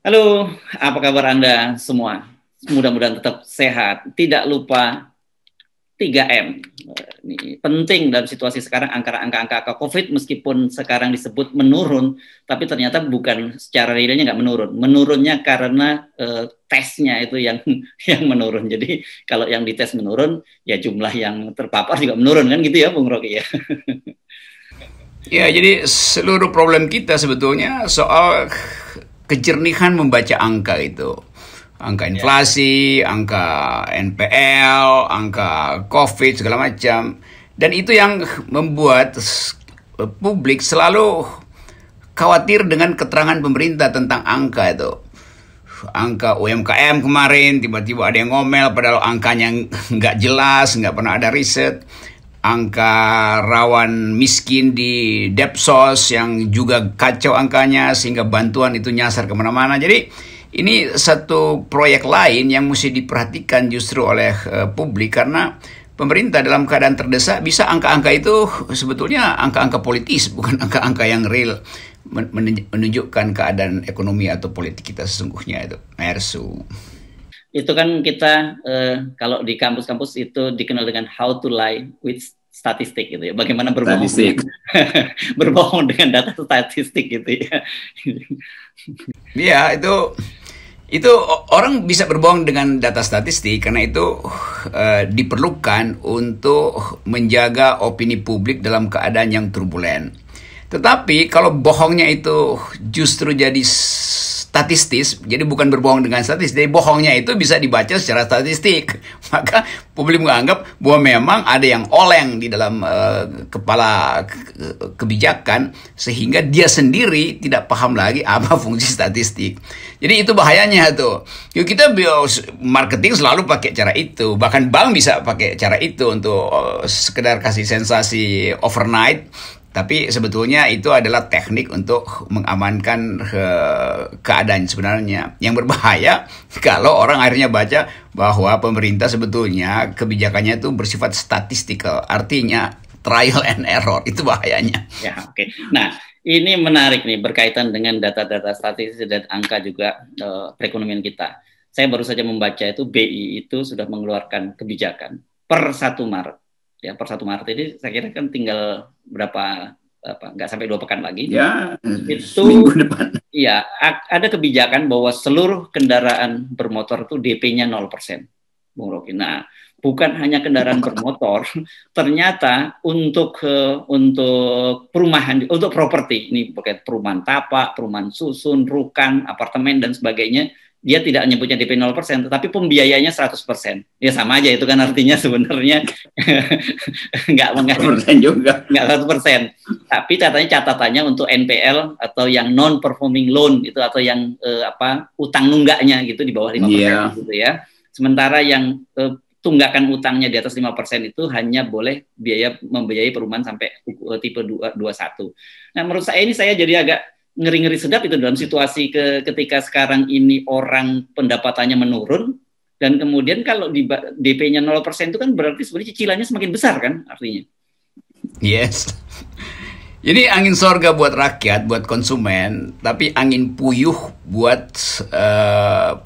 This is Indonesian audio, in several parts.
Halo, apa kabar Anda semua? Mudah-mudahan tetap sehat. Tidak lupa 3M. Ini penting dalam situasi sekarang, angka COVID meskipun sekarang disebut menurun, tapi ternyata bukan secara realnya nggak menurun. Menurunnya karena tesnya itu yang yang menurun. Jadi kalau yang dites menurun, ya jumlah yang terpapar juga menurun kan gitu ya, Bung Rocky ya. Ya, jadi seluruh problem kita sebetulnya soal kejernihan membaca angka itu. Angka inflasi, angka NPL, angka COVID, segala macam. Dan itu yang membuat publik selalu khawatir dengan keterangan pemerintah tentang angka itu. Angka UMKM kemarin tiba-tiba ada yang ngomel padahal angkanya nggak jelas, nggak pernah ada riset. Angka rawan miskin di Depsos yang juga kacau angkanya sehingga bantuan itu nyasar kemana-mana. Jadi ini satu proyek lain yang mesti diperhatikan justru oleh publik karena pemerintah dalam keadaan terdesak bisa angka-angka itu sebetulnya angka-angka politis bukan angka-angka yang real menunjukkan keadaan ekonomi atau politik kita sesungguhnya itu. Mersu. Itu kan kita kalau di kampus-kampus itu dikenal dengan how to lie with statistik gitu ya. Bagaimana berbohong berbohong dengan data statistik gitu ya. Iya, itu orang bisa berbohong dengan data statistik karena itu diperlukan untuk menjaga opini publik dalam keadaan yang turbulen. Tetapi kalau bohongnya itu justru jadi statistis, jadi bukan berbohong dengan statistik, jadi bohongnya itu bisa dibaca secara statistik. Maka publik menganggap bahwa memang ada yang oleng di dalam kepala kebijakan sehingga dia sendiri tidak paham lagi apa fungsi statistik. Jadi itu bahayanya tuh. Yuk kita marketing selalu pakai cara itu, bahkan bank bisa pakai cara itu untuk sekedar kasih sensasi overnight. Tapi sebetulnya itu adalah teknik untuk mengamankan keadaan sebenarnya. Yang berbahaya kalau orang akhirnya baca bahwa pemerintah sebetulnya kebijakannya itu bersifat statistikal. Artinya trial and error. Itu bahayanya. Ya, oke. Nah, ini menarik nih berkaitan dengan data-data statistik dan angka juga perekonomian kita. Saya baru saja membaca itu BI itu sudah mengeluarkan kebijakan per 1 Maret. Ya, per 1 Maret ini saya kira kan tinggal berapa nggak sampai 2 pekan lagi. Ya, itu minggu depan. Iya, ada kebijakan bahwa seluruh kendaraan bermotor itu DP-nya 0%, Bung Rocky. Nah, bukan hanya kendaraan bermotor, ternyata untuk perumahan, untuk properti ini pakai perumahan tapak, perumahan susun, rukan, apartemen dan sebagainya. Dia tidak menyebutnya DP 0%, tetapi pembiayanya 100%. Ya sama aja, itu kan artinya sebenarnya nggak 100%. Tapi catatannya untuk NPL atau yang non-performing loan itu atau yang utang nunggaknya gitu di bawah 5% gitu ya. Sementara yang tunggakan utangnya di atas 5% itu hanya boleh membiayai perumahan sampai tipe 21. Nah menurut saya ini saya jadi agak ngeri-ngeri sedap itu dalam situasi ketika sekarang ini orang pendapatannya menurun dan kemudian kalau di DP-nya 0% itu kan berarti sebenarnya cicilannya semakin besar kan artinya. Yes. Jadi angin sorga buat rakyat, buat konsumen, tapi angin puyuh buat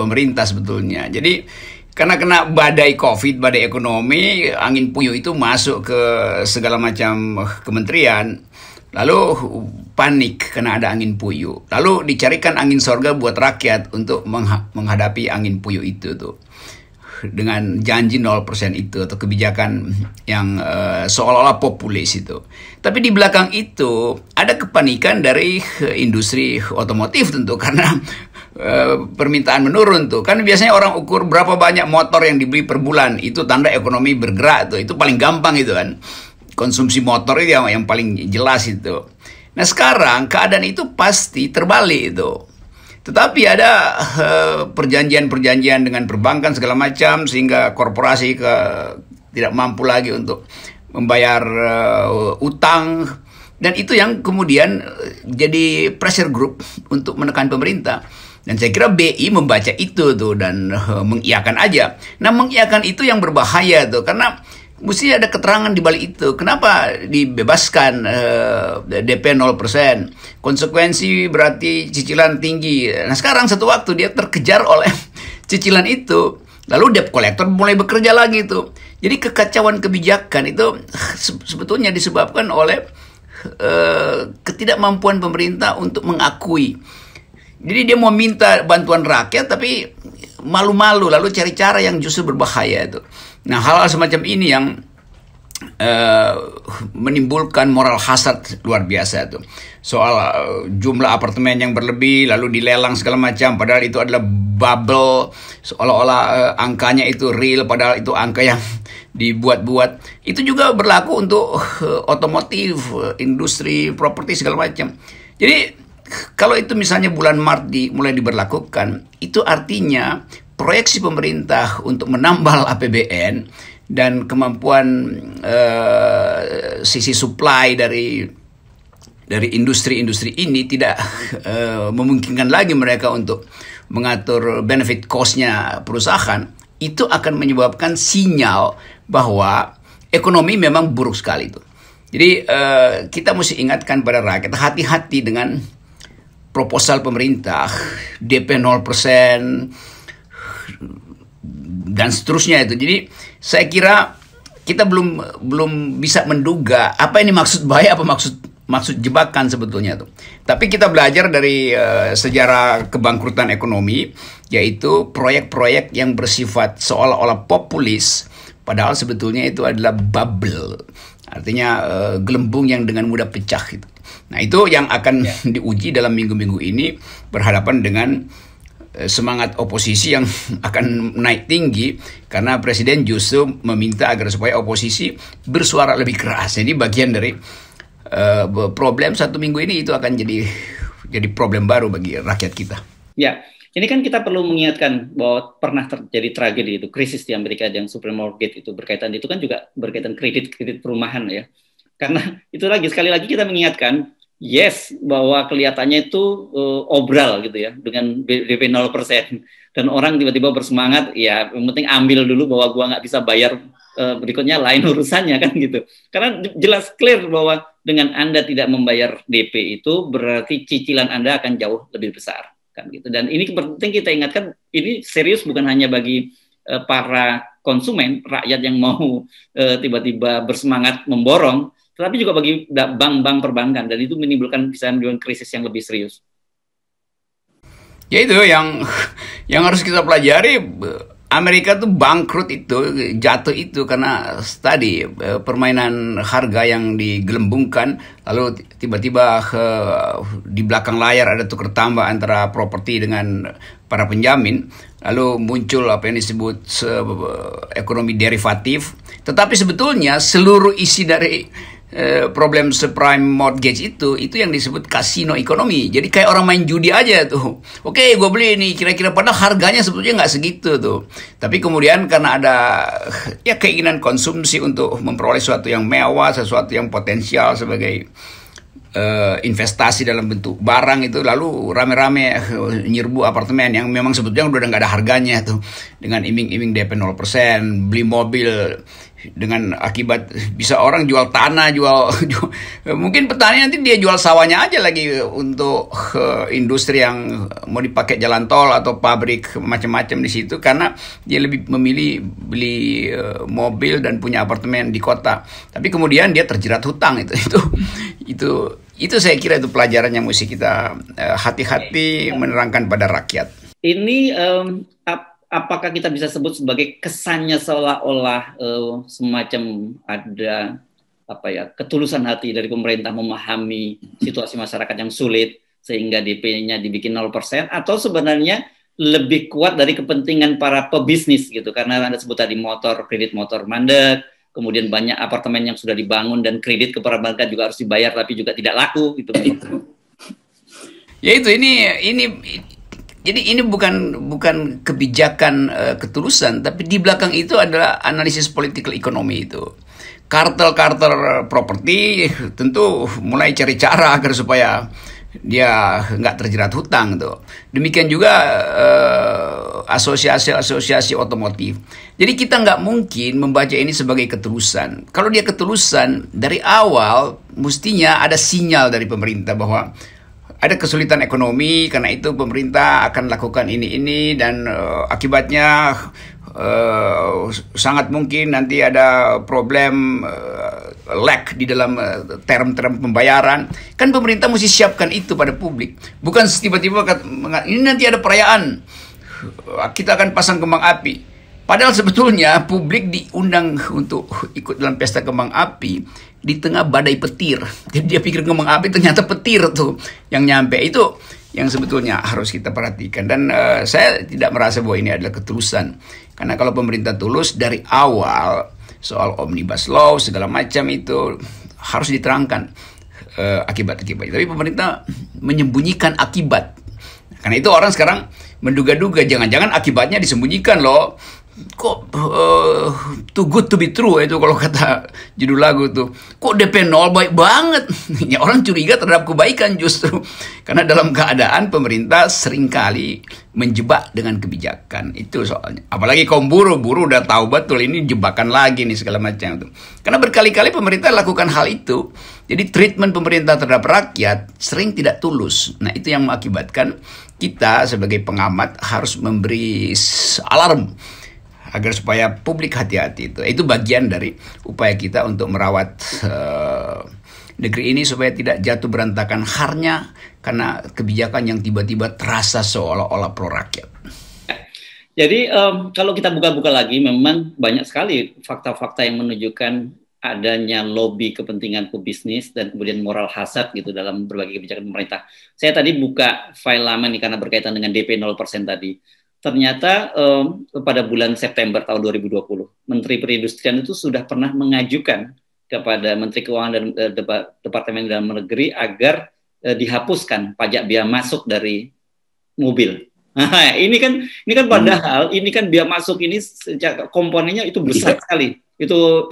pemerintah sebetulnya. Jadi karena kena badai COVID, badai ekonomi, angin puyuh itu masuk ke segala macam kementerian. Lalu panik karena ada angin puyuh. Lalu dicarikan angin sorga buat rakyat untuk menghadapi angin puyuh itu tuh. Dengan janji 0% itu atau kebijakan yang seolah-olah populis itu. Tapi di belakang itu ada kepanikan dari industri otomotif tentu karena permintaan menurun tuh. Kan biasanya orang ukur berapa banyak motor yang dibeli per bulan. Itu tanda ekonomi bergerak tuh. Itu paling gampang itu kan. Konsumsi motor itu yang paling jelas itu. Nah sekarang keadaan itu pasti terbalik itu. Tetapi ada perjanjian-perjanjian dengan perbankan segala macam sehingga korporasi tidak mampu lagi untuk membayar utang. Dan itu yang kemudian jadi pressure group untuk menekan pemerintah. Dan saya kira BI membaca itu tuh dan mengiyakan aja. Nah mengiyakan itu yang berbahaya tuh karena mesti ada keterangan di balik itu. Kenapa dibebaskan DP 0%? Konsekuensi berarti cicilan tinggi. Nah sekarang satu waktu dia terkejar oleh cicilan itu, lalu debt collector mulai bekerja lagi itu. Jadi kekacauan kebijakan itu sebetulnya disebabkan oleh ketidakmampuan pemerintah untuk mengakui. Jadi dia mau minta bantuan rakyat tapi malu-malu, lalu cari cara yang justru berbahaya itu. Nah hal-hal semacam ini yang menimbulkan moral hazard luar biasa itu. Soal jumlah apartemen yang berlebih lalu dilelang segala macam, padahal itu adalah bubble, seolah-olah angkanya itu real, padahal itu angka yang dibuat-buat. Itu juga berlaku untuk otomotif, industri, properti segala macam. Jadi kalau itu misalnya bulan Maret mulai diberlakukan, itu artinya proyeksi pemerintah untuk menambal APBN dan kemampuan sisi supply dari industri-industri ini tidak memungkinkan lagi mereka untuk mengatur benefit cost-nya perusahaan. Itu akan menyebabkan sinyal bahwa ekonomi memang buruk sekali itu. Jadi kita mesti ingatkan pada rakyat, hati-hati dengan proposal pemerintah DP 0% dan seterusnya itu. Jadi saya kira kita belum bisa menduga apa ini maksud bahaya, apa maksud jebakan sebetulnya tuh. Tapi kita belajar dari sejarah kebangkrutan ekonomi, yaitu proyek-proyek yang bersifat seolah-olah populis, padahal sebetulnya itu adalah bubble. Artinya gelembung yang dengan mudah pecah gitu. Nah itu yang akan diuji dalam minggu-minggu ini, berhadapan dengan semangat oposisi yang akan naik tinggi karena presiden justru meminta agar supaya oposisi bersuara lebih keras. Jadi bagian dari problem satu minggu ini itu akan jadi problem baru bagi rakyat kita. Ya, ini kan kita perlu mengingatkan bahwa pernah terjadi tragedi itu, krisis di Amerika yang Supreme Mortgage itu berkaitan, itu kan juga berkaitan kredit perumahan ya. Karena itu sekali lagi kita mengingatkan, yes, bahwa kelihatannya itu obral gitu ya, dengan DP 0%. Dan orang tiba-tiba bersemangat, ya yang penting ambil dulu bahwa gua nggak bisa bayar, berikutnya lain urusannya kan gitu. Karena jelas clear bahwa dengan Anda tidak membayar DP itu berarti cicilan Anda akan jauh lebih besar kan gitu. Dan ini penting kita ingatkan, ini serius bukan hanya bagi para konsumen, rakyat yang mau tiba-tiba bersemangat memborong, tetapi juga bagi bank-bank perbankan, dan itu menimbulkan krisis yang lebih serius. Ya itu yang harus kita pelajari. Amerika tuh bangkrut itu, jatuh itu karena tadi permainan harga yang digelembungkan, lalu tiba-tiba di belakang layar ada tukar tambah antara properti dengan para penjamin, lalu muncul apa yang disebut ekonomi derivatif. Tetapi sebetulnya seluruh isi dari problem subprime mortgage itu yang disebut kasino ekonomi. Jadi kayak orang main judi aja tuh. Oke, gue beli nih kira-kira, padahal harganya sebetulnya nggak segitu tuh. Tapi kemudian karena ada ya keinginan konsumsi untuk memperoleh sesuatu yang mewah, sesuatu yang potensial sebagai investasi dalam bentuk barang itu, lalu rame-rame nyerbu apartemen yang memang sebetulnya udah nggak ada harganya tuh, dengan iming-iming DP 0%, beli mobil, dengan akibat bisa orang jual tanah, jual mungkin petani nanti dia jual sawahnya aja lagi untuk industri yang mau dipakai jalan tol atau pabrik macam-macam di situ, karena dia lebih memilih beli mobil dan punya apartemen di kota. Tapi kemudian dia terjerat hutang itu saya kira itu pelajaran yang mesti kita hati-hati menerangkan pada rakyat. Ini apakah kita bisa sebut sebagai kesannya seolah-olah semacam ada ketulusan hati dari pemerintah memahami situasi masyarakat yang sulit sehingga DP-nya dibikin 0%, atau sebenarnya lebih kuat dari kepentingan para pebisnis gitu, karena Anda sebut tadi kredit motor mandek, kemudian banyak apartemen yang sudah dibangun dan kredit ke perbankan juga harus dibayar tapi juga tidak laku gitu. Ya itu jadi ini bukan kebijakan ketulusan, tapi di belakang itu adalah analisis political economy itu. Kartel-kartel properti tentu mulai cari cara agar supaya dia nggak terjerat hutang tuh. Demikian juga asosiasi-asosiasi otomotif. Jadi kita nggak mungkin membaca ini sebagai ketulusan. Kalau dia ketulusan, dari awal mestinya ada sinyal dari pemerintah bahwa ada kesulitan ekonomi, karena itu pemerintah akan lakukan ini dan akibatnya sangat mungkin nanti ada problem lag di dalam term-term pembayaran. Kan pemerintah mesti siapkan itu pada publik. Bukan tiba-tiba ini nanti ada perayaan, kita akan pasang kembang api. Padahal sebetulnya publik diundang untuk ikut dalam pesta kembang api di tengah badai petir. Jadi dia pikir kembang api, ternyata petir tuh yang nyampe. Itu yang sebetulnya harus kita perhatikan. Dan saya tidak merasa bahwa ini adalah ketulusan. Karena kalau pemerintah tulus dari awal soal omnibus law segala macam itu harus diterangkan akibat-akibatnya. Tapi pemerintah menyembunyikan akibat. Karena itu orang sekarang menduga-duga jangan-jangan akibatnya disembunyikan loh. Kok too good to be true itu kalau kata judul lagu tuh. Kok DP 0 baik banget. Ya, orang curiga terhadap kebaikan justru. Karena dalam keadaan pemerintah seringkali menjebak dengan kebijakan. Itu soalnya. Apalagi kaum buruh udah tahu betul ini jebakan lagi nih segala macam itu. Karena berkali-kali pemerintah lakukan hal itu. Jadi treatment pemerintah terhadap rakyat sering tidak tulus. Nah, itu yang mengakibatkan kita sebagai pengamat harus memberi alarm agar supaya publik hati-hati. Itu bagian dari upaya kita untuk merawat negeri ini supaya tidak jatuh berantakan harnya karena kebijakan yang tiba-tiba terasa seolah-olah pro rakyat. Jadi kalau kita buka-buka lagi, memang banyak sekali fakta-fakta yang menunjukkan adanya lobby kepentingan pebisnis dan kemudian moral hazard gitu dalam berbagai kebijakan pemerintah. Saya tadi buka file lama nih karena berkaitan dengan DP 0% tadi. Ternyata pada bulan September tahun 2020, Menteri Perindustrian itu sudah pernah mengajukan kepada Menteri Keuangan dan Departemen Dalam Negeri agar dihapuskan pajak biaya masuk dari mobil. Nah, ini kan padahal ini kan biaya masuk ini komponennya itu besar sekali. Itu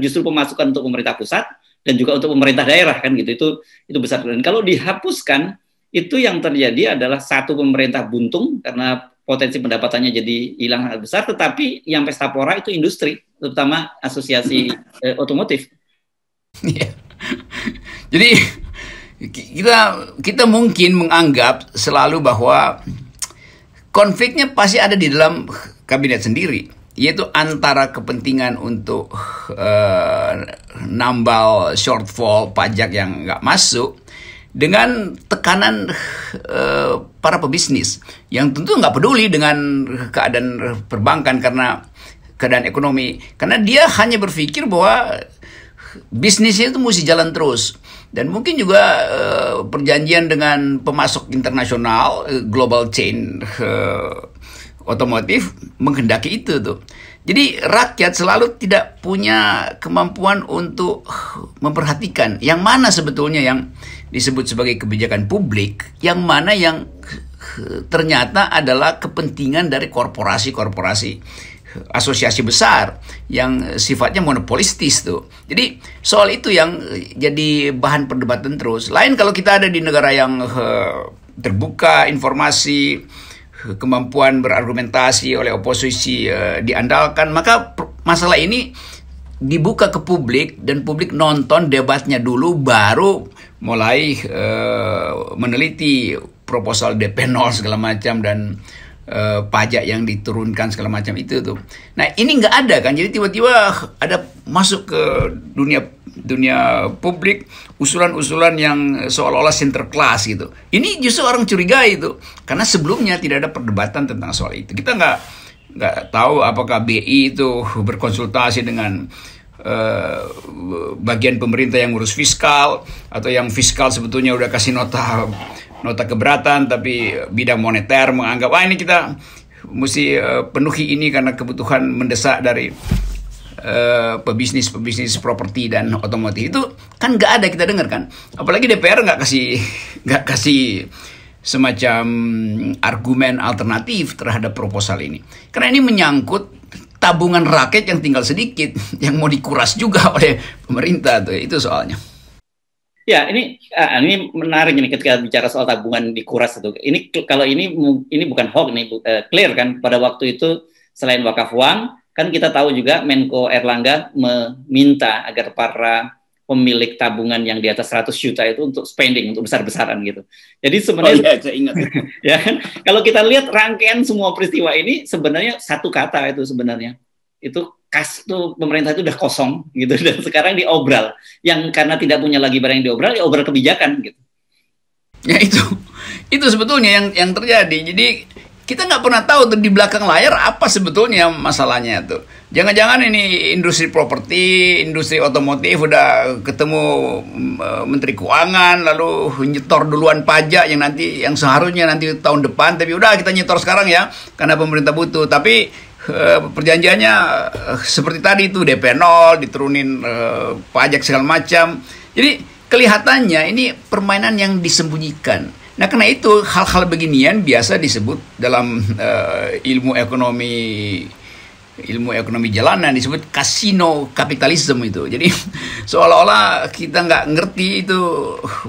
justru pemasukan untuk pemerintah pusat dan juga untuk pemerintah daerah kan gitu. Itu besar. Dan kalau dihapuskan, itu yang terjadi adalah satu, pemerintah buntung karena potensi pendapatannya jadi hilang sangat besar, tetapi yang pesta pora itu industri, terutama asosiasi otomotif. Yeah. Jadi kita mungkin menganggap selalu bahwa konfliknya pasti ada di dalam kabinet sendiri, yaitu antara kepentingan untuk nambal shortfall pajak yang nggak masuk dengan tekanan para pebisnis yang tentu nggak peduli dengan keadaan perbankan karena keadaan ekonomi, karena dia hanya berpikir bahwa bisnisnya itu mesti jalan terus. Dan mungkin juga perjanjian dengan pemasok internasional, global chain otomotif menghendaki itu tuh. Jadi rakyat selalu tidak punya kemampuan untuk memperhatikan yang mana sebetulnya yang disebut sebagai kebijakan publik, yang mana yang ternyata adalah kepentingan dari korporasi-korporasi, asosiasi besar yang sifatnya monopolistis tuh. Jadi soal itu yang jadi bahan perdebatan terus. Lain kalau kita ada di negara yang terbuka informasi, kemampuan berargumentasi oleh oposisi diandalkan, maka masalah ini dibuka ke publik dan publik nonton debatnya dulu baru mulai meneliti proposal DP 0 segala macam dan pajak yang diturunkan segala macam itu tuh. Nah, ini nggak ada kan, jadi tiba-tiba ada masuk ke dunia publik usulan-usulan yang seolah-olah sinterklas gitu. Ini justru orang curiga itu karena sebelumnya tidak ada perdebatan tentang soal itu. Kita nggak tahu apakah BI itu berkonsultasi dengan bagian pemerintah yang ngurus fiskal, atau yang fiskal sebetulnya udah kasih nota keberatan, tapi bidang moneter menganggap ini kita mesti penuhi ini karena kebutuhan mendesak dari pebisnis properti dan otomotif. Itu kan nggak ada kita dengar kan, apalagi DPR nggak kasih semacam argumen alternatif terhadap proposal ini, karena ini menyangkut tabungan rakyat yang tinggal sedikit yang mau dikuras juga oleh pemerintah tuh, itu soalnya. Ya, ini menarik ini ketika bicara soal tabungan dikuras itu. Ini kalau ini bukan hoax nih, clear kan pada waktu itu selain wakaf uang, kan kita tahu juga Menko Erlangga meminta agar para pemilik tabungan yang di atas 100 juta itu untuk spending, untuk besar-besaran gitu. Jadi sebenarnya saya ingat. ya kan, kalau kita lihat rangkaian semua peristiwa ini sebenarnya satu kata itu sebenarnya. Itu kas tuh pemerintah itu udah kosong gitu dan sekarang diobral. Yang karena tidak punya lagi barang yang diobral, ya obral kebijakan gitu. Ya itu sebetulnya yang terjadi. Jadi kita nggak pernah tahu tuh di belakang layar apa sebetulnya masalahnya tuh. Jangan-jangan ini industri properti, industri otomotif udah ketemu Menteri Keuangan lalu nyetor duluan pajak yang seharusnya nanti tahun depan, tapi udah kita nyetor sekarang ya karena pemerintah butuh. Tapi perjanjiannya seperti tadi itu DP 0 diturunin pajak segala macam. Jadi kelihatannya ini permainan yang disembunyikan. Nah karena itu hal-hal beginian biasa disebut dalam ilmu ekonomi jalanan disebut kasino kapitalisme itu. Jadi seolah-olah kita nggak ngerti itu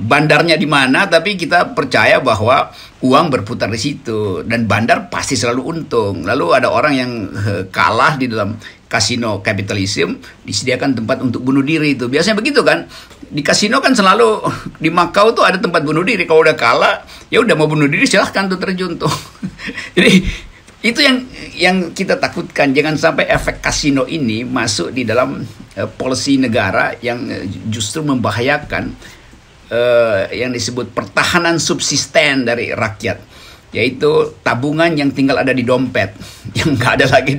bandarnya di mana, tapi kita percaya bahwa uang berputar di situ dan bandar pasti selalu untung. Lalu ada orang yang kalah di dalam kasino kapitalisme, disediakan tempat untuk bunuh diri itu. Biasanya begitu kan? Di kasino kan selalu di Makau tuh ada tempat bunuh diri. Kalau udah kalah, ya udah mau bunuh diri silahkan tuh terjun tuh. Jadi itu yang kita takutkan, jangan sampai efek kasino ini masuk di dalam policy negara yang justru membahayakan yang disebut pertahanan subsisten dari rakyat, yaitu tabungan yang tinggal ada di dompet, yang nggak ada lagi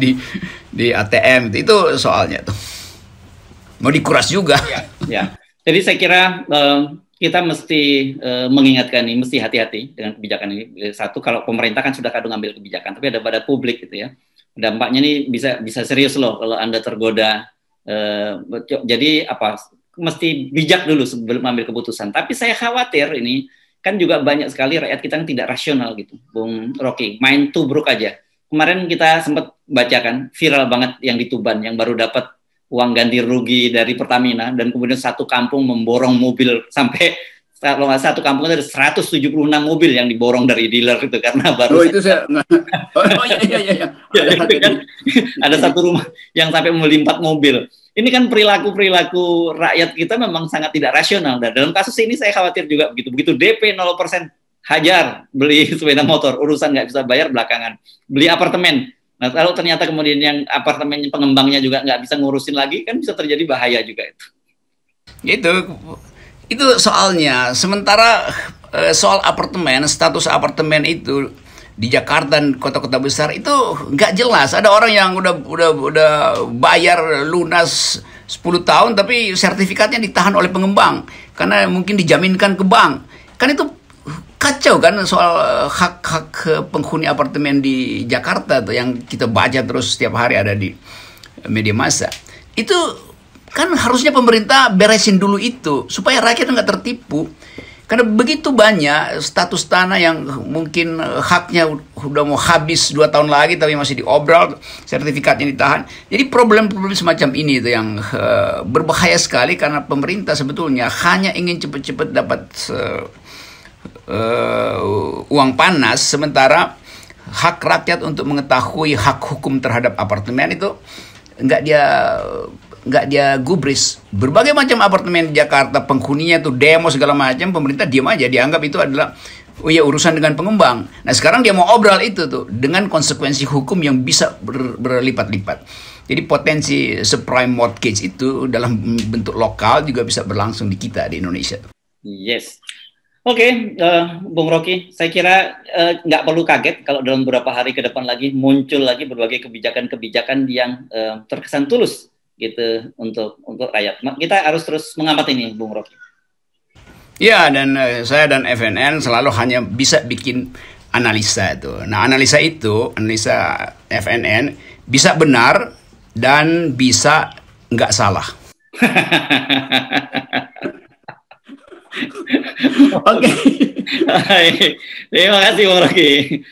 di ATM. Itu soalnya tuh mau dikuras juga. Ya. Jadi saya kira kita mesti mengingatkan ini, mesti hati-hati dengan kebijakan ini. Satu, kalau pemerintah kan sudah kadung ambil kebijakan, tapi ada pada publik gitu ya. Dampaknya ini bisa serius loh kalau Anda tergoda. Jadi mesti bijak dulu sebelum ambil keputusan. Tapi saya khawatir ini kan juga banyak sekali rakyat kita yang tidak rasional gitu, Bung Rocky. Main tubruk aja. Kemarin kita sempat bacakan viral banget yang di Tuban yang baru dapat uang ganti rugi dari Pertamina dan kemudian satu kampung memborong mobil sampai kalau nggak satu kampung ada 176 mobil yang diborong dari dealer itu karena baru itu saya iya. Ya, itu kan ada satu rumah yang sampai membeli 4 mobil. Ini kan perilaku rakyat kita memang sangat tidak rasional dan dalam kasus ini saya khawatir juga begitu DP 0% hajar beli sepeda motor, urusan nggak bisa bayar belakangan, beli apartemen. Nah, kalau ternyata kemudian yang apartemen pengembangnya juga nggak bisa ngurusin lagi, kan bisa terjadi bahaya juga itu. Itu soalnya. Sementara soal apartemen, status apartemen itu di Jakarta dan kota-kota besar itu nggak jelas. Ada orang yang udah bayar lunas 10 tahun, tapi sertifikatnya ditahan oleh pengembang karena mungkin dijaminkan ke bank. Kan itu kacau kan soal hak-hak penghuni apartemen di Jakarta tuh yang kita baca terus setiap hari ada di media massa. Itu kan harusnya pemerintah beresin dulu itu supaya rakyat nggak tertipu. Karena begitu banyak status tanah yang mungkin haknya udah mau habis 2 tahun lagi tapi masih diobral, sertifikatnya ditahan. Jadi problem-problem semacam ini itu yang berbahaya sekali karena pemerintah sebetulnya hanya ingin cepat-cepat dapat uang panas, sementara hak rakyat untuk mengetahui hak hukum terhadap apartemen itu nggak dia gubris. Berbagai macam apartemen di Jakarta penghuninya tuh demo segala macam, pemerintah diam aja, dianggap itu adalah urusan dengan pengembang. Nah sekarang dia mau obral itu tuh dengan konsekuensi hukum yang bisa berlipat-lipat. Jadi potensi subprime mortgage itu dalam bentuk lokal juga bisa berlangsung di kita di Indonesia. Yes. Oke, Bung Rocky, saya kira nggak perlu kaget kalau dalam beberapa hari ke depan lagi muncul lagi berbagai kebijakan-kebijakan yang terkesan tulus gitu untuk rakyat. Kita harus terus mengamati ini, Bung Rocky. Ya, dan saya dan FNN selalu hanya bisa bikin analisa itu. Nah, analisa FNN bisa benar dan bisa nggak salah. Oke. Terima kasih Bung Rocky.